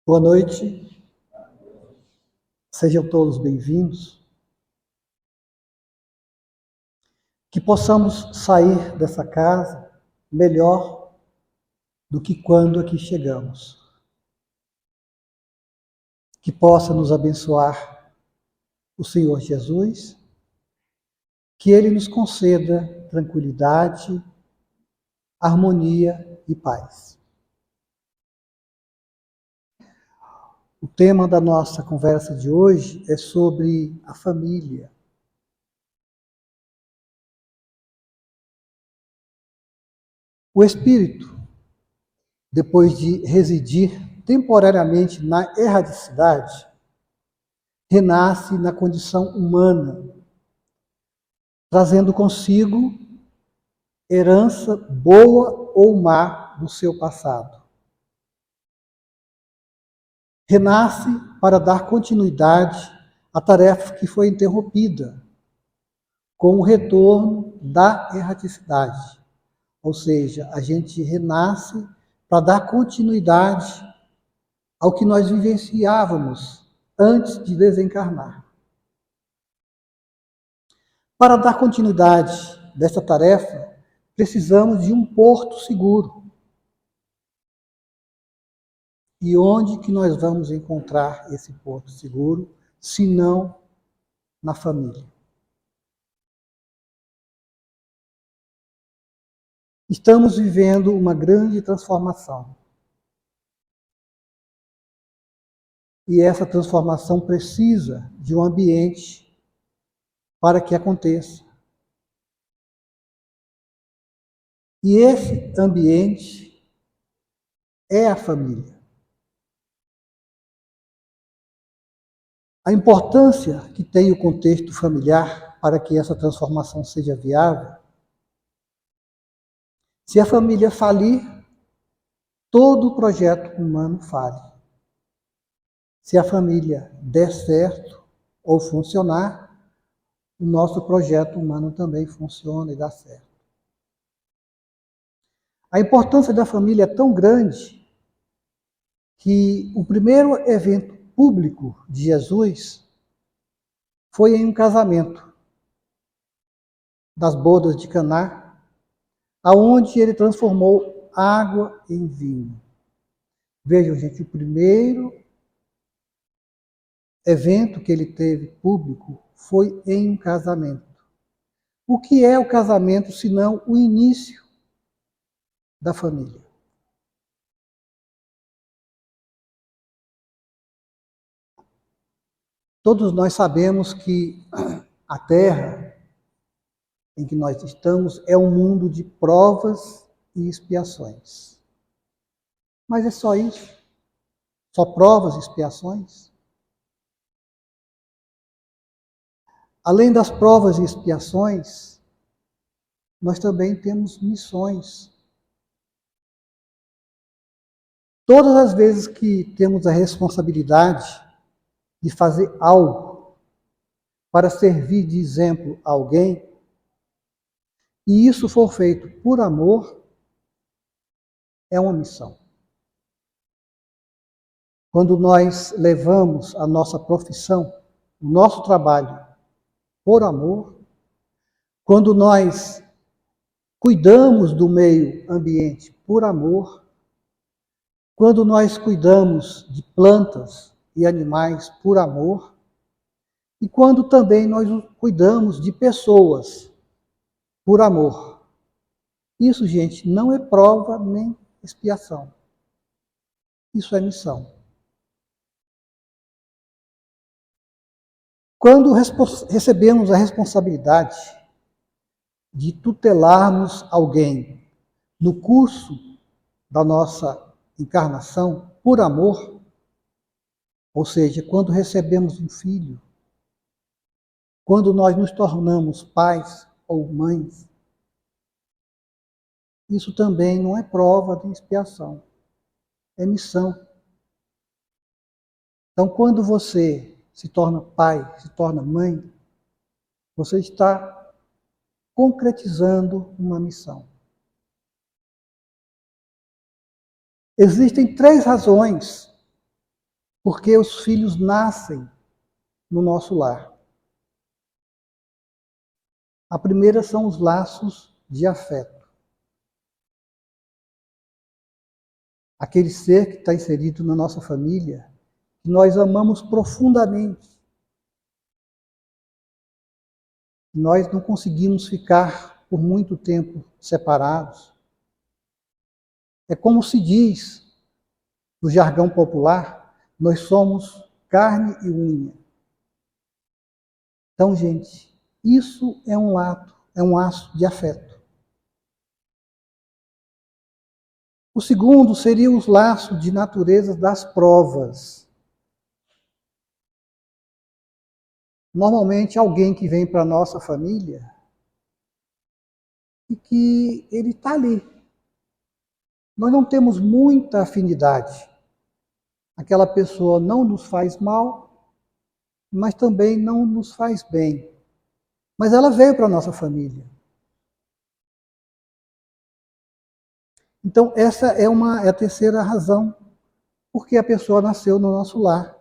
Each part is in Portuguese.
Boa noite, sejam todos bem-vindos. Que possamos sair dessa casa melhor do que quando aqui chegamos. Que possa nos abençoar o Senhor Jesus, que Ele nos conceda tranquilidade, harmonia e paz. O tema da nossa conversa de hoje é sobre a família. O espírito, depois de residir temporariamente na erradicidade, renasce na condição humana, trazendo consigo herança boa ou má do seu passado. Renasce para dar continuidade à tarefa que foi interrompida com o retorno da erraticidade. Ou seja, a gente renasce para dar continuidade ao que nós vivenciávamos antes de desencarnar. Para dar continuidade dessa tarefa, precisamos de um porto seguro. E onde que nós vamos encontrar esse porto seguro, se não na família? Estamos vivendo uma grande transformação. E essa transformação precisa de um ambiente para que aconteça. E esse ambiente é a família. A importância que tem o contexto familiar para que essa transformação seja viável. Se a família falir, todo o projeto humano falha. Se a família der certo ou funcionar, o nosso projeto humano também funciona e dá certo. A importância da família é tão grande que o primeiro evento público de Jesus foi em um casamento, das bodas de Caná, aonde ele transformou água em vinho. Vejam, gente, o primeiro evento que ele teve público foi em um casamento. O que é o casamento, senão o início da família? Todos nós sabemos que a Terra em que nós estamos é um mundo de provas e expiações. Mas é só isso? Só provas e expiações? Além das provas e expiações, nós também temos missões. Todas as vezes que temos a responsabilidade de fazer algo para servir de exemplo a alguém, e isso for feito por amor, é uma missão. Quando nós levamos a nossa profissão, o nosso trabalho, por amor, quando nós cuidamos do meio ambiente por amor, quando nós cuidamos de plantas e animais por amor, e quando também nós cuidamos de pessoas por amor. Isso, gente, não é prova nem expiação. Isso é missão. Quando recebemos a responsabilidade de tutelarmos alguém no curso da nossa encarnação por amor, ou seja, quando recebemos um filho, quando nós nos tornamos pais ou mães, isso também não é prova de expiação, é missão. Então, quando você se torna pai, se torna mãe, você está concretizando uma missão. Existem 3 razões Porque os filhos nascem no nosso lar. A primeira são os laços de afeto. Aquele ser que está inserido na nossa família, que nós amamos profundamente. Nós não conseguimos ficar por muito tempo separados. É como se diz, no jargão popular, nós somos carne e unha. Então, gente, isso é um laço de afeto. O segundo seria os laços de natureza das provas. Normalmente, alguém que vem para a nossa família e que ele está ali. Nós não temos muita afinidade. Aquela pessoa não nos faz mal, mas também não nos faz bem. Mas ela veio para a nossa família. Então, essa é a terceira razão porque a pessoa nasceu no nosso lar.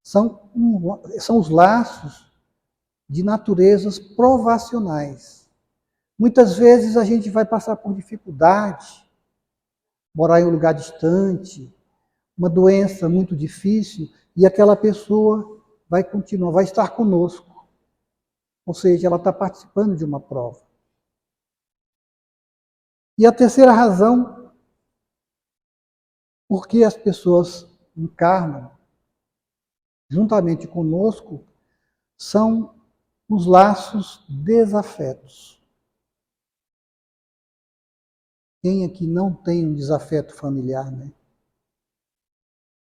São os laços de naturezas provacionais. Muitas vezes a gente vai passar por dificuldade, morar em um lugar distante, uma doença muito difícil, e aquela pessoa vai continuar, vai estar conosco. Ou seja, ela está participando de uma prova. E a terceira razão, por que as pessoas encarnam juntamente conosco, são os laços desafetos. Quem aqui não tem um desafeto familiar, né?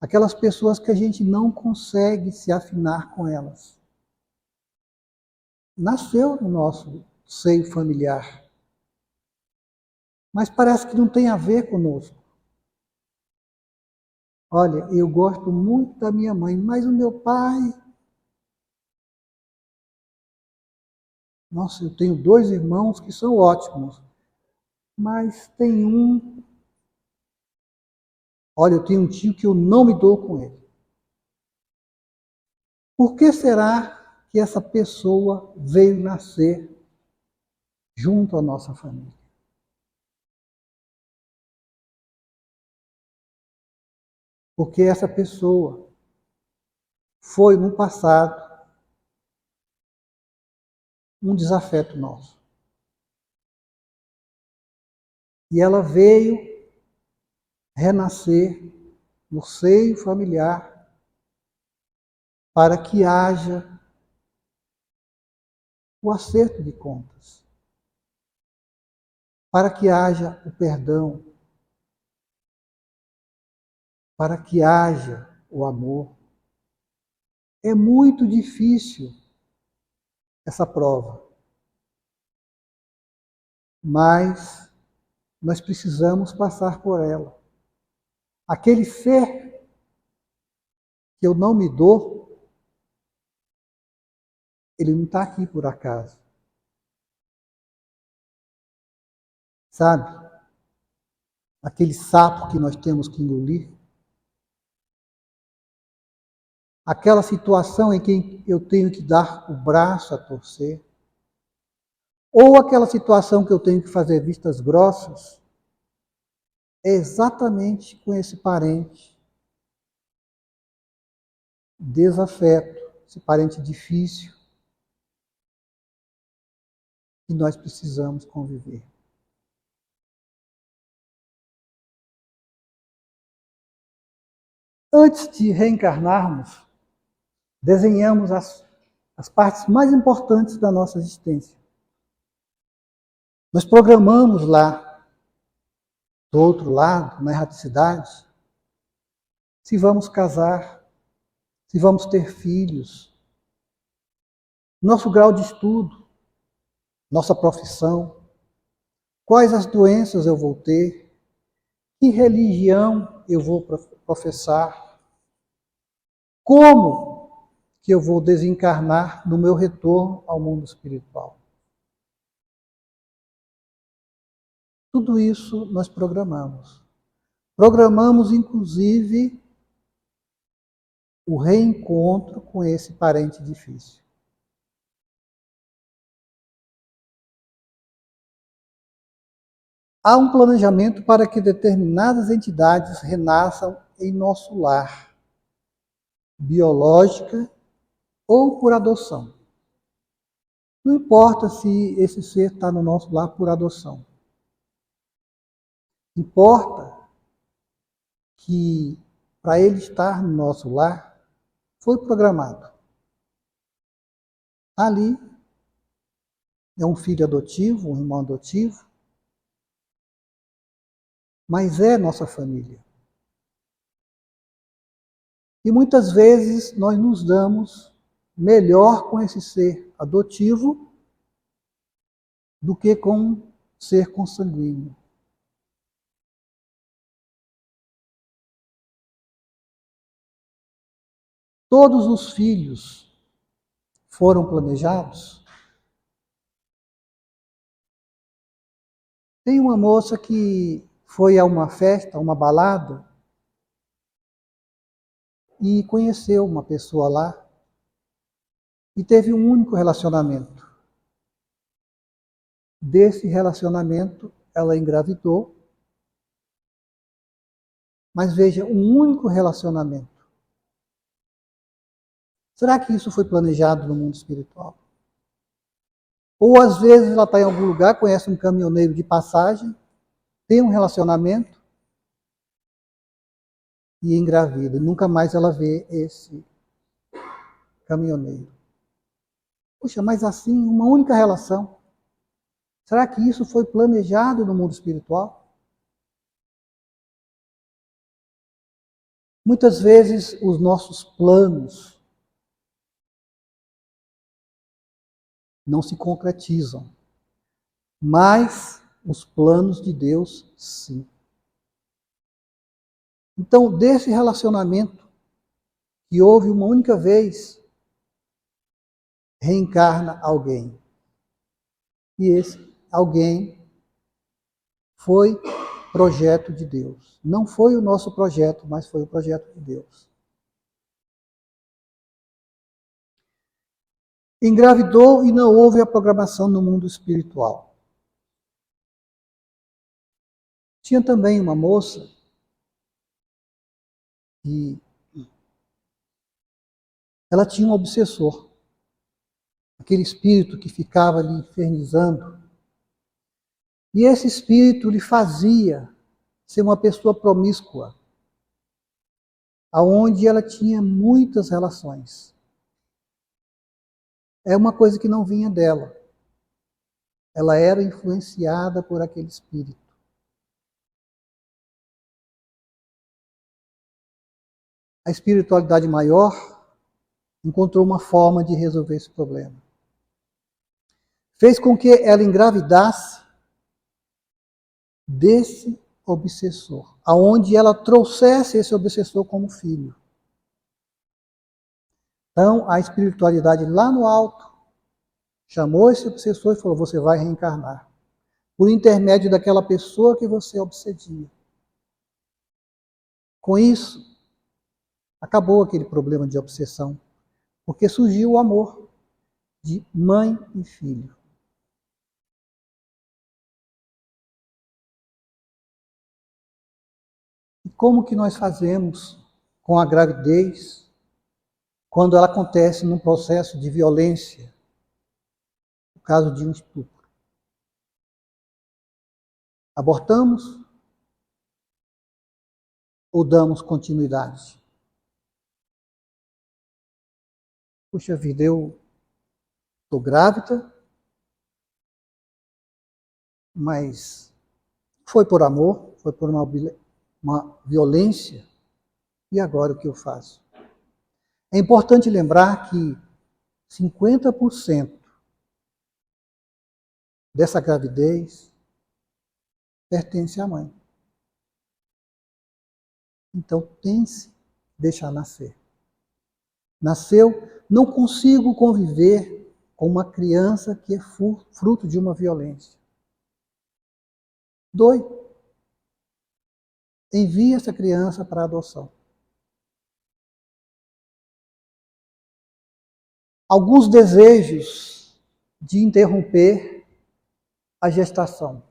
Aquelas pessoas que a gente não consegue se afinar com elas. Nasceu no nosso seio familiar, mas parece que não tem a ver conosco. Olha, eu gosto muito da minha mãe, mas o meu pai... Nossa, eu tenho 2 irmãos que são ótimos, mas tem um... Olha, eu tenho um tio que eu não me dou com ele. Por que será que essa pessoa veio nascer junto à nossa família? Porque essa pessoa foi no passado um desafeto nosso. E ela veio renascer no seio familiar para que haja o acerto de contas, para que haja o perdão, para que haja o amor. É muito difícil essa prova, mas nós precisamos passar por ela. Aquele ser que eu não me dou, ele não está aqui por acaso. Sabe? Aquele sapo que nós temos que engolir. Aquela situação em que eu tenho que dar o braço a torcer. Ou aquela situação que eu tenho que fazer vistas grossas. É exatamente com esse parente desafeto, esse parente difícil, que nós precisamos conviver. Antes de reencarnarmos, desenhamos as partes mais importantes da nossa existência. Nós programamos lá, do outro lado, na erraticidade, se vamos casar, se vamos ter filhos, nosso grau de estudo, nossa profissão, quais as doenças eu vou ter, que religião eu vou professar, como que eu vou desencarnar no meu retorno ao mundo espiritual. Tudo isso nós programamos. Programamos, inclusive, o reencontro com esse parente difícil. Há um planejamento para que determinadas entidades renasçam em nosso lar, biológica ou por adoção. Não importa se esse ser está no nosso lar por adoção. Importa que, para ele estar no nosso lar, foi programado. Ali é um filho adotivo, um irmão adotivo, mas é nossa família. E muitas vezes nós nos damos melhor com esse ser adotivo do que com um ser consanguíneo. Todos os filhos foram planejados. Tem uma moça que foi a uma festa, a uma balada, e conheceu uma pessoa lá e teve um único relacionamento. Desse relacionamento, ela engravidou, mas veja, um único relacionamento. Será que isso foi planejado no mundo espiritual? Ou às vezes ela está em algum lugar, conhece um caminhoneiro de passagem, tem um relacionamento e engravida. Nunca mais ela vê esse caminhoneiro. Puxa, mas assim, uma única relação. Será que isso foi planejado no mundo espiritual? Muitas vezes os nossos planos não se concretizam, mas os planos de Deus, sim. Então, desse relacionamento que houve uma única vez, reencarna alguém. E esse alguém foi projeto de Deus. Não foi o nosso projeto, mas foi o projeto de Deus. Engravidou e não houve a programação no mundo espiritual. Tinha também uma moça que ela tinha um obsessor, aquele espírito que ficava lhe infernizando. E esse espírito lhe fazia ser uma pessoa promíscua, aonde ela tinha muitas relações. É uma coisa que não vinha dela. Ela era influenciada por aquele espírito. A espiritualidade maior encontrou uma forma de resolver esse problema. Fez com que ela engravidasse desse obsessor, aonde ela trouxesse esse obsessor como filho. Então, a espiritualidade lá no alto chamou esse obsessor e falou: você vai reencarnar, por intermédio daquela pessoa que você obsedia. Com isso, acabou aquele problema de obsessão, porque surgiu o amor de mãe e filho. E como que nós fazemos com a gravidez quando ela acontece num processo de violência, no caso de um estupro? Abortamos ou damos continuidade? Puxa vida, eu estou grávida, mas foi por amor, foi por uma violência, e agora o que eu faço? É importante lembrar que 50% dessa gravidez pertence à mãe. Então, pense deixar nascer. Nasceu, não consigo conviver com uma criança que é fruto de uma violência. Doe. Envie essa criança para adoção. alguns desejos de interromper a gestação.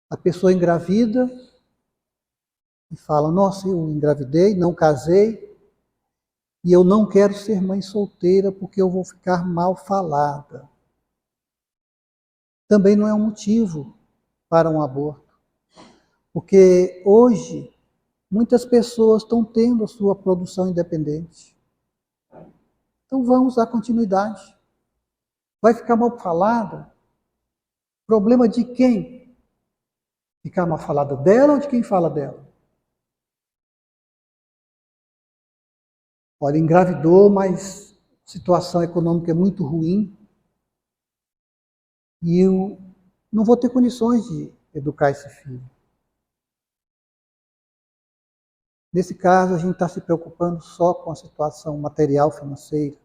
A pessoa engravida e fala, nossa, eu engravidei, não casei, e eu não quero ser mãe solteira porque eu vou ficar mal falada. Também não é um motivo para um aborto. Porque hoje, muitas pessoas estão tendo a sua produção independente. Então vamos dar continuidade. Vai ficar mal falada? Problema de quem? Ficar mal falada dela ou de quem fala dela? Olha, engravidou, mas a situação econômica é muito ruim e eu não vou ter condições de educar esse filho. Nesse caso, a gente está se preocupando só com a situação material, financeira.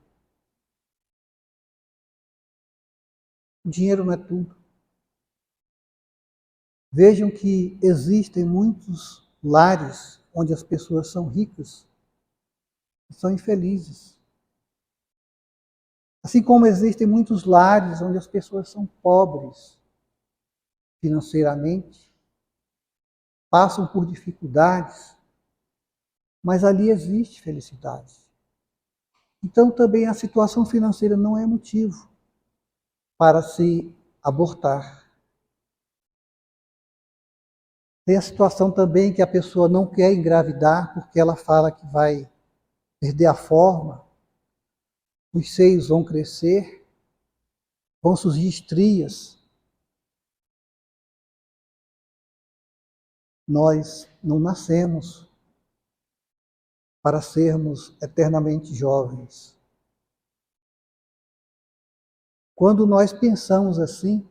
O dinheiro não é tudo. Vejam que existem muitos lares onde as pessoas são ricas e são infelizes. Assim como existem muitos lares onde as pessoas são pobres financeiramente, passam por dificuldades, mas ali existe felicidade. Então também a situação financeira não é motivo para se abortar. Tem a situação também que a pessoa não quer engravidar porque ela fala que vai perder a forma, os seios vão crescer, vão surgir estrias. Nós não nascemos para sermos eternamente jovens. Quando nós pensamos assim,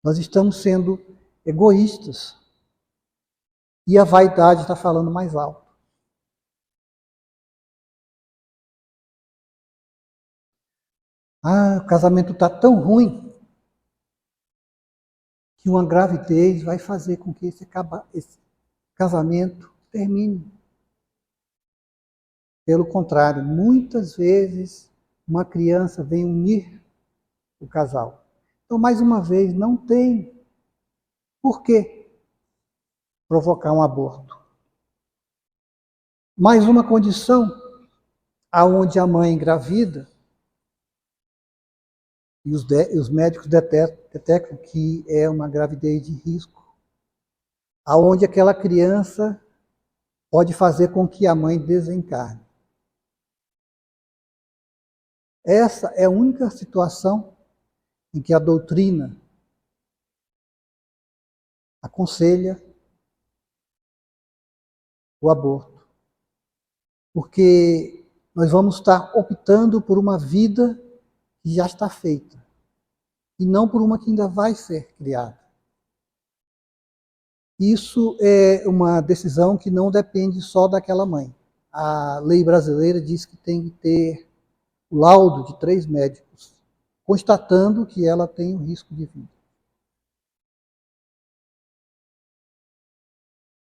nós estamos sendo egoístas e a vaidade está falando mais alto. Ah, o casamento está tão ruim que uma gravidez vai fazer com que esse casamento termine. Pelo contrário, muitas vezes uma criança vem unir o casal. Então, mais uma vez, não tem por que provocar um aborto. Mais uma condição aonde a mãe engravida e os médicos detectam que é uma gravidez de risco, aonde aquela criança pode fazer com que a mãe desencarne. Essa é a única situação em que a doutrina aconselha o aborto. Porque nós vamos estar optando por uma vida que já está feita, e não por uma que ainda vai ser criada. Isso é uma decisão que não depende só daquela mãe. A lei brasileira diz que tem que ter o laudo de 3 médicos, constatando que ela tem um risco de vida.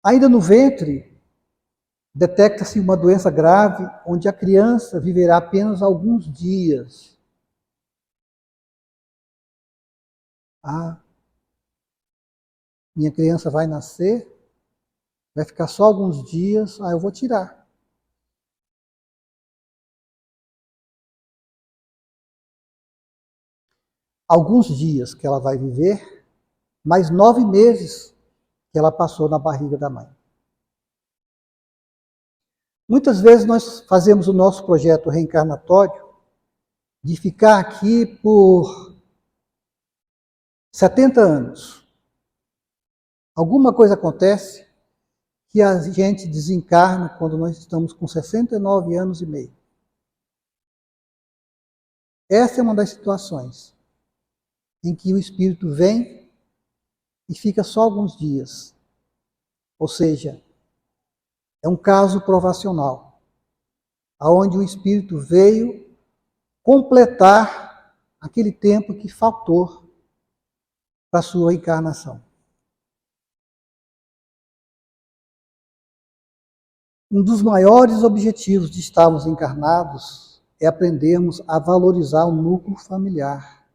Ainda no ventre, detecta-se uma doença grave, onde a criança viverá apenas alguns dias. Ah, minha criança vai nascer, vai ficar só alguns dias, eu vou tirar. Alguns dias que ela vai viver, mais 9 meses que ela passou na barriga da mãe. Muitas vezes nós fazemos o nosso projeto reencarnatório de ficar aqui por 70 anos. Alguma coisa acontece que a gente desencarna quando nós estamos com 69 anos e meio. Essa é uma das situações em que o espírito vem e fica só alguns dias. Ou seja, é um caso provacional, onde o espírito veio completar aquele tempo que faltou para a sua encarnação. Um dos maiores objetivos de estarmos encarnados é aprendermos a valorizar o núcleo familiar.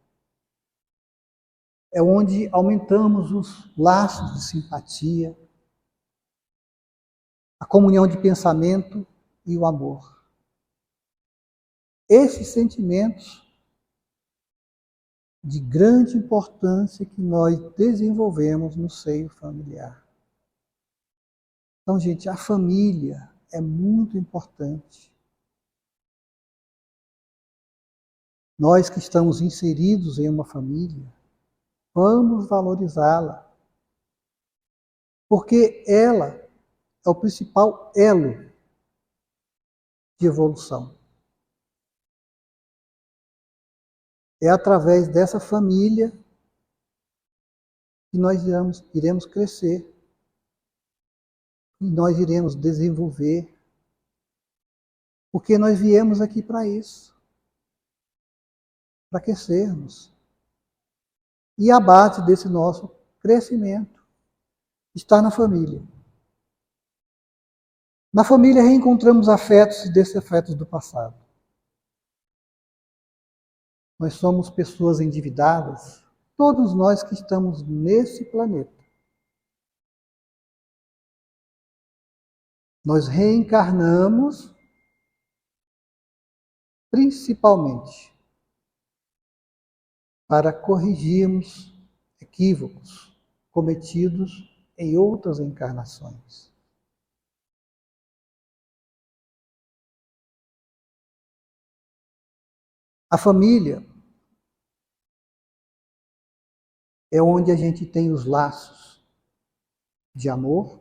É onde aumentamos os laços de simpatia, a comunhão de pensamento e o amor. Esses sentimentos de grande importância que nós desenvolvemos no seio familiar. Então, gente, a família é muito importante. Nós que estamos inseridos em uma família, vamos valorizá-la, porque ela é o principal elo de evolução. É através dessa família que nós iremos crescer, e nós iremos desenvolver, porque nós viemos aqui para isso, para crescermos. E a base desse nosso crescimento está na família. Na família reencontramos afetos e desafetos do passado. Nós somos pessoas endividadas, todos nós que estamos nesse planeta. Nós reencarnamos principalmente para corrigirmos equívocos cometidos em outras encarnações. A família é onde a gente tem os laços de amor,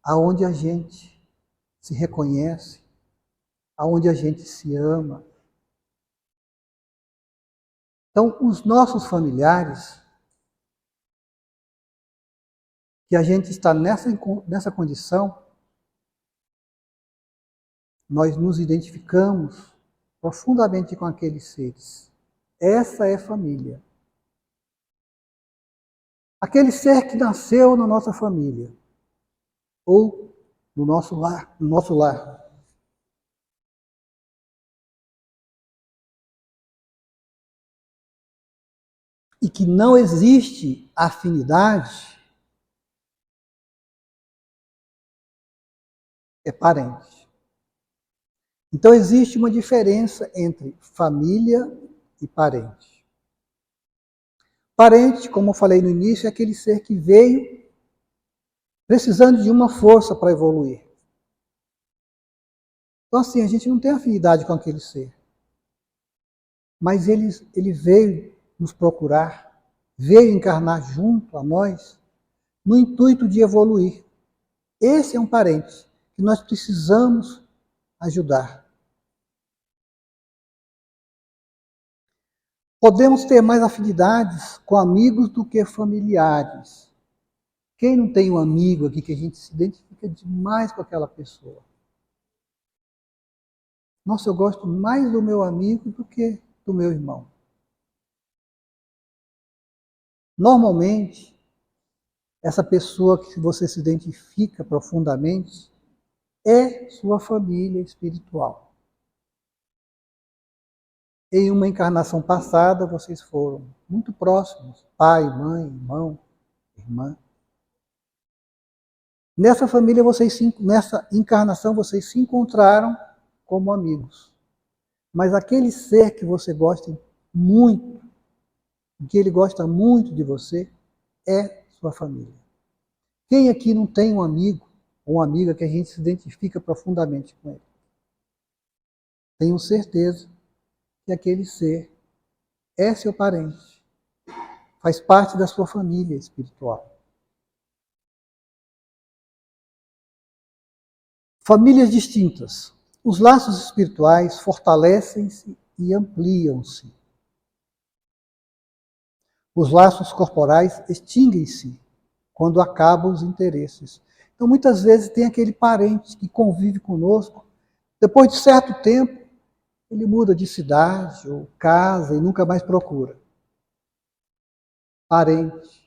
aonde a gente se reconhece, aonde a gente se ama. Então, os nossos familiares, que a gente está nessa condição, nós nos identificamos profundamente com aqueles seres. Essa é família. Aquele ser que nasceu na nossa família, ou no nosso lar. E que não existe afinidade, é parente. Então existe uma diferença entre família e parente. Parente, como eu falei no início, é aquele ser que veio precisando de uma força para evoluir. Então assim, a gente não tem afinidade com aquele ser. Mas ele veio nos procurar, veio encarnar junto a nós, no intuito de evoluir. Esse é um parente que nós precisamos ajudar. Podemos ter mais afinidades com amigos do que familiares. Quem não tem um amigo aqui que a gente se identifica demais com aquela pessoa? Nossa, eu gosto mais do meu amigo do que do meu irmão. Normalmente, essa pessoa que você se identifica profundamente é sua família espiritual. Em uma encarnação passada, vocês foram muito próximos, pai, mãe, irmão, irmã. Nessa família, nessa encarnação, vocês se encontraram como amigos. Mas aquele ser que você gosta muito, que ele gosta muito de você, é sua família. Quem aqui não tem um amigo ou uma amiga que a gente se identifica profundamente com ele? Tenho certeza que aquele ser é seu parente, faz parte da sua família espiritual. Famílias distintas. Os laços espirituais fortalecem-se e ampliam-se. Os laços corporais extinguem-se quando acabam os interesses. Então, muitas vezes, tem aquele parente que convive conosco, depois de certo tempo, ele muda de cidade ou casa e nunca mais procura. Parente.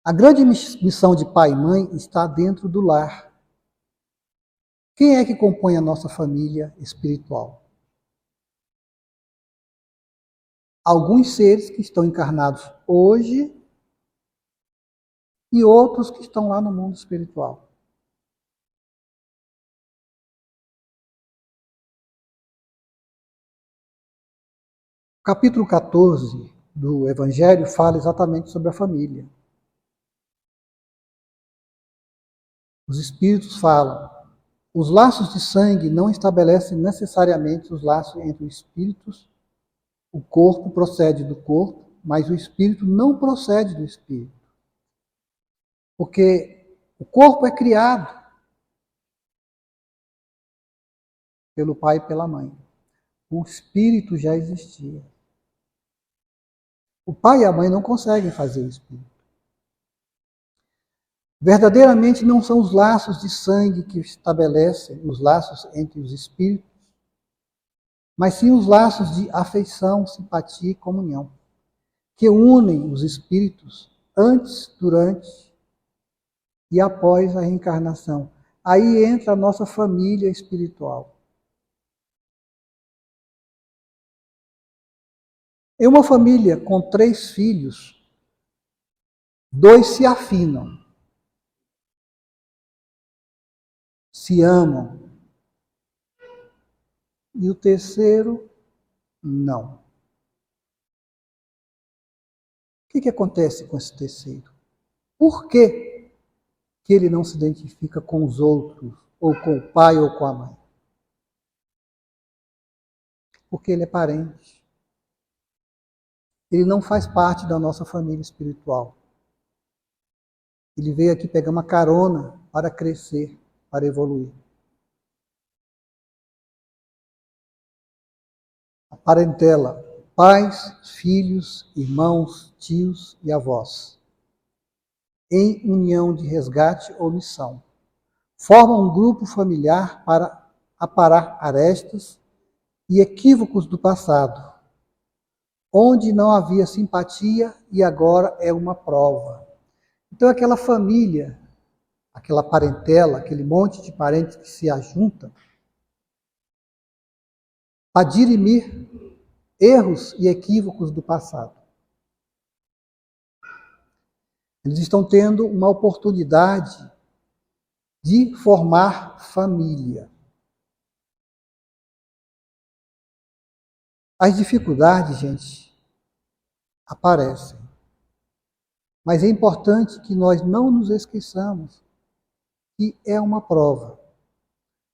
A grande missão de pai e mãe está dentro do lar. Quem é que compõe a nossa família espiritual? Alguns seres que estão encarnados hoje e outros que estão lá no mundo espiritual. O capítulo 14 do Evangelho fala exatamente sobre a família. Os Espíritos falam: os laços de sangue não estabelecem necessariamente os laços entre os espíritos. O corpo procede do corpo, mas o espírito não procede do espírito. Porque o corpo é criado pelo pai e pela mãe. O espírito já existia. O pai e a mãe não conseguem fazer o espírito. Verdadeiramente não são os laços de sangue que estabelecem os laços entre os espíritos, mas sim os laços de afeição, simpatia e comunhão, que unem os espíritos antes, durante e após a reencarnação. Aí entra a nossa família espiritual. Em uma família com 3 filhos, 2 se afinam, se amam, e o terceiro, não. O que acontece com esse terceiro? Por que ele não se identifica com os outros, ou com o pai ou com a mãe? Porque ele é parente. Ele não faz parte da nossa família espiritual. Ele veio aqui pegar uma carona para crescer, para evoluir. A parentela: pais, filhos, irmãos, tios e avós, em união de resgate ou missão, formam um grupo familiar para aparar arestas e equívocos do passado, onde não havia simpatia e agora é uma prova. Então aquela família, aquela parentela, aquele monte de parentes que se ajuntam para dirimir erros e equívocos do passado. Eles estão tendo uma oportunidade de formar família. As dificuldades, gente, aparecem. Mas é importante que nós não nos esqueçamos que é uma prova.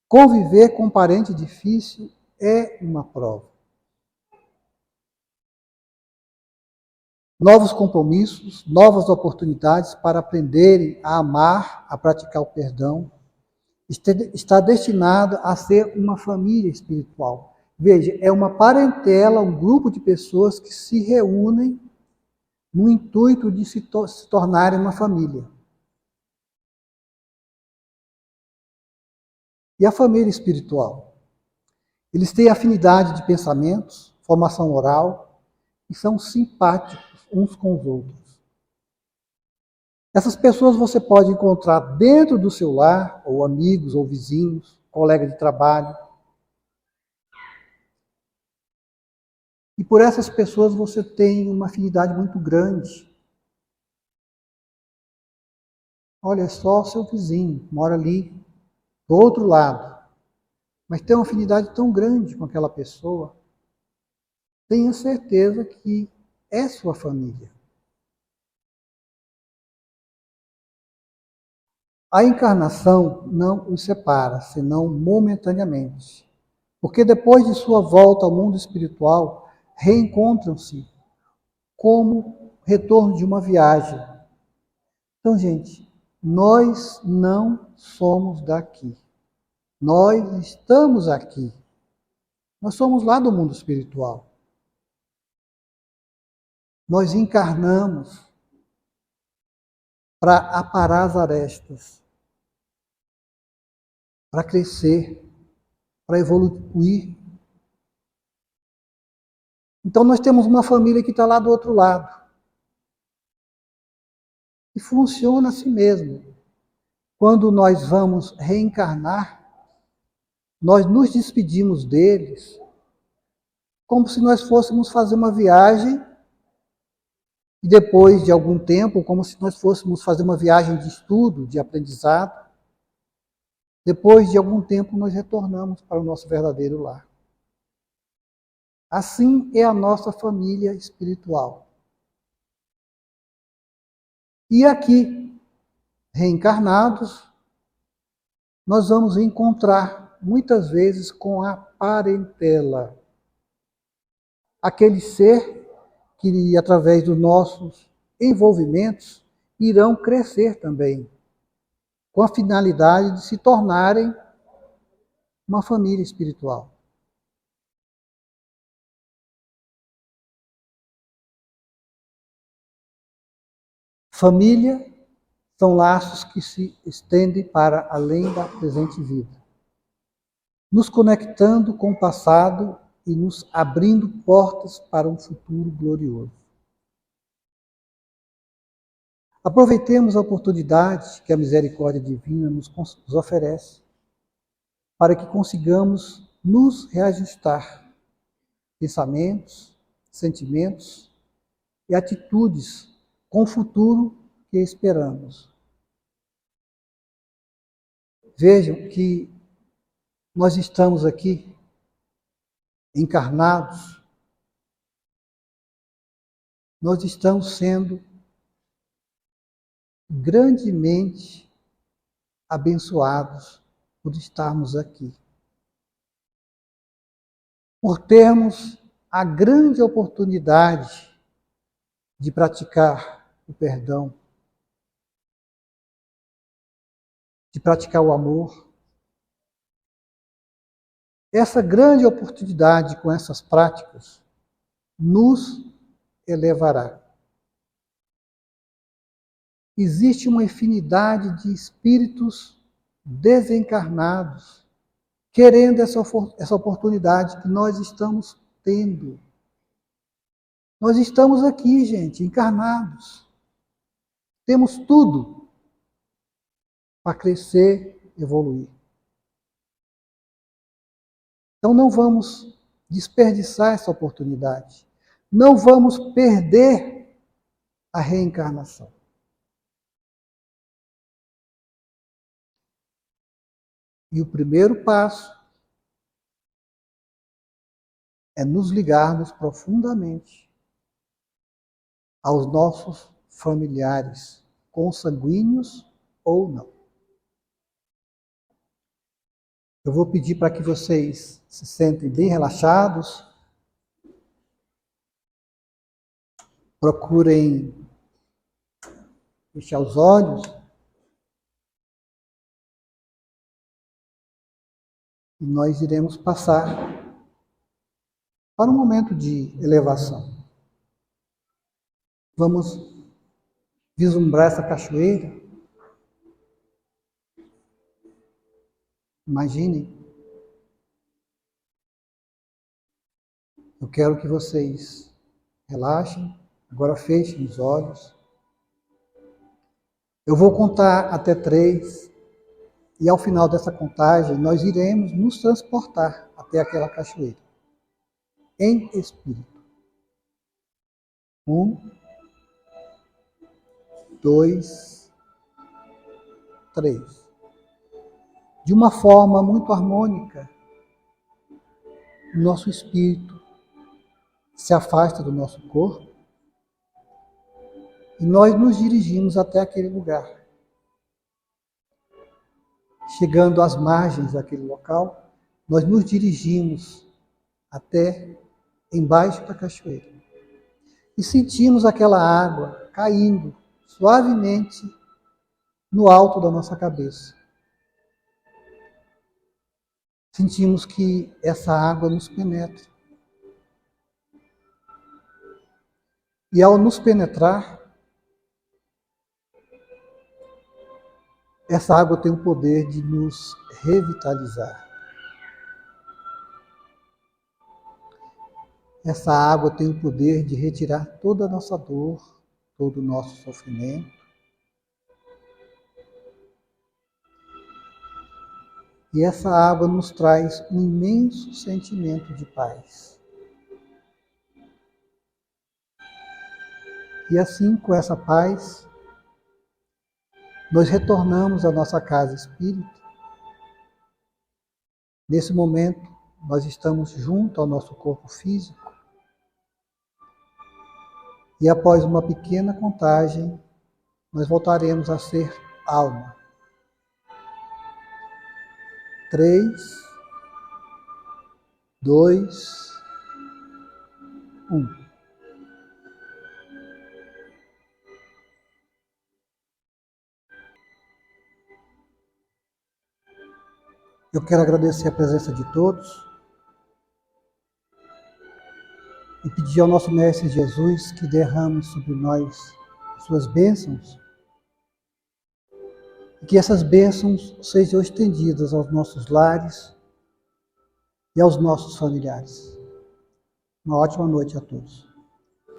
Conviver com um parente difícil é uma prova. Novos compromissos, novas oportunidades para aprenderem a amar, a praticar o perdão, está destinado a ser uma família espiritual. Veja, é uma parentela, um grupo de pessoas que se reúnem no intuito de se tornarem uma família. E a família espiritual? Eles têm afinidade de pensamentos, formação oral e são simpáticos uns com os outros. Essas pessoas você pode encontrar dentro do seu lar, ou amigos, ou vizinhos, colegas de trabalho. E por essas pessoas você tem uma afinidade muito grande. Olha, é só seu vizinho, mora ali, do outro lado. Mas tem uma afinidade tão grande com aquela pessoa. Tenha certeza que é sua família. A encarnação não os separa, senão momentaneamente. Porque depois de sua volta ao mundo espiritual, reencontram-se como retorno de uma viagem. Então, gente, nós não somos daqui. Nós estamos aqui. Nós somos lá do mundo espiritual. Nós encarnamos para aparar as arestas, para crescer, para evoluir. Então nós temos uma família que está lá do outro lado. E funciona assim mesmo. Quando nós vamos reencarnar, nós nos despedimos deles como se nós fôssemos fazer uma viagem e depois de algum tempo, como se nós fôssemos fazer uma viagem de estudo, de aprendizado, depois de algum tempo nós retornamos para o nosso verdadeiro lar. Assim é a nossa família espiritual. E aqui, reencarnados, nós vamos encontrar muitas vezes com a parentela. Aquele ser que, através dos nossos envolvimentos, irão crescer também, com a finalidade de se tornarem uma família espiritual. Família são laços que se estendem para além da presente vida, nos conectando com o passado e nos abrindo portas para um futuro glorioso. Aproveitemos a oportunidade que a misericórdia divina nos oferece para que consigamos nos reajustar pensamentos, sentimentos e atitudes com o futuro que esperamos. Vejam que nós estamos aqui encarnados, nós estamos sendo grandemente abençoados por estarmos aqui, por termos a grande oportunidade de praticar o perdão, de praticar o amor. Essa grande oportunidade com essas práticas nos elevará. Existe uma infinidade de espíritos desencarnados querendo essa oportunidade que nós estamos tendo. Nós estamos aqui, gente, encarnados. Temos tudo para crescer, evoluir. Então não vamos desperdiçar essa oportunidade. Não vamos perder a reencarnação. E o primeiro passo é nos ligarmos profundamente aos nossos familiares, consanguíneos ou não. Eu vou pedir para que vocês se sentem bem relaxados, procurem fechar os olhos e nós iremos passar para um momento de elevação. Vamos vislumbrar essa cachoeira. Imaginem. Eu quero que vocês relaxem. Agora fechem os olhos. Eu vou contar até 3. E ao final dessa contagem, nós iremos nos transportar até aquela cachoeira. Em espírito. 1, 2, 3. De uma forma muito harmônica, o nosso espírito se afasta do nosso corpo e nós nos dirigimos até aquele lugar. Chegando às margens daquele local, nós nos dirigimos até embaixo da cachoeira e sentimos aquela água caindo suavemente no alto da nossa cabeça. Sentimos que essa água nos penetra. E ao nos penetrar, essa água tem o poder de nos revitalizar. Essa água tem o poder de retirar toda a nossa dor, todo o nosso sofrimento. E essa água nos traz um imenso sentimento de paz. E assim, com essa paz, nós retornamos à nossa casa espírita. Nesse momento, nós estamos junto ao nosso corpo físico. E após uma pequena contagem, nós voltaremos a ser alma. 3, 2, 1. Eu quero agradecer a presença de todos e pedir ao nosso Mestre Jesus que derrame sobre nós suas bênçãos e que essas bênçãos sejam estendidas aos nossos lares e aos nossos familiares. Uma ótima noite a todos.